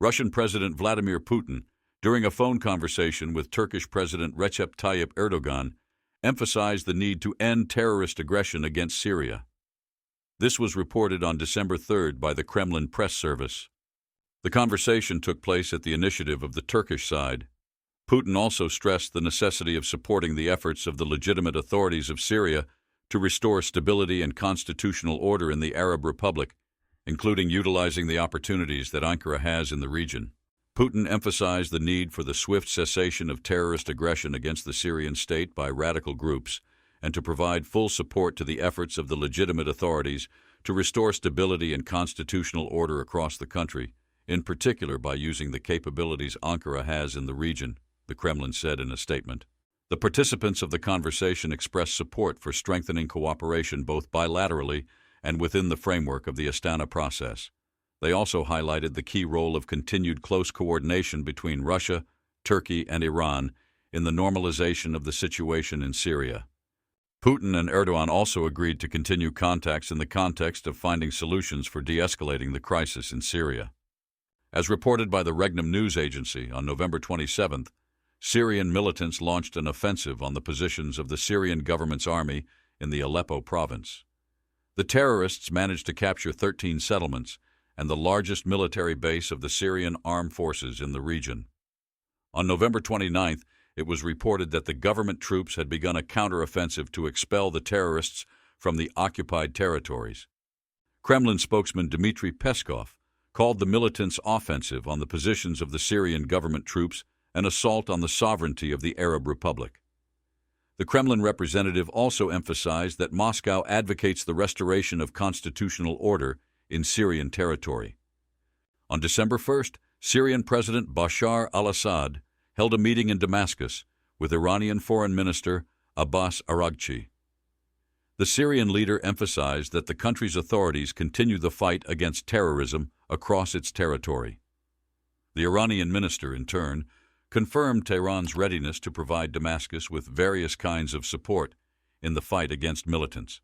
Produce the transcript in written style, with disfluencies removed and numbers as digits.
Russian President Vladimir Putin, during a phone conversation with Turkish President Recep Tayyip Erdogan, emphasized the need to end terrorist aggression against Syria. This was reported on December 3rd by the Kremlin press service. The conversation took place at the initiative of the Turkish side. Putin also stressed the necessity of supporting the efforts of the legitimate authorities of Syria to restore stability and constitutional order in the Arab Republic, including utilizing the opportunities that Ankara has in the region. Putin emphasized the need for the swift cessation of terrorist aggression against the Syrian state by radical groups and to provide full support to the efforts of the legitimate authorities to restore stability and constitutional order across the country, in particular by using the capabilities Ankara has in the region, the Kremlin said in a statement. The participants of the conversation expressed support for strengthening cooperation both bilaterally and within the framework of the Astana process. They also highlighted the key role of continued close coordination between Russia, Turkey, and Iran in the normalization of the situation in Syria. Putin and Erdogan also agreed to continue contacts in the context of finding solutions for de-escalating the crisis in Syria. As reported by the Regnum News Agency on November 27th, Syrian militants launched an offensive on the positions of the Syrian government's army in the Aleppo province. The terrorists managed to capture 13 settlements and the largest military base of the Syrian armed forces in the region. On November 29th, it was reported that the government troops had begun a counteroffensive to expel the terrorists from the occupied territories. Kremlin spokesman Dmitry Peskov called the militants' offensive on the positions of the Syrian government troops an assault on the sovereignty of the Arab Republic. The Kremlin representative also emphasized that Moscow advocates the restoration of constitutional order in Syrian territory. On December 1st, Syrian President Bashar al-Assad held a meeting in Damascus with Iranian Foreign Minister Abbas Araghchi. The Syrian leader emphasized that the country's authorities continue the fight against terrorism across its territory. The Iranian minister, in turn, confirmed Tehran's readiness to provide Damascus with various kinds of support in the fight against militants.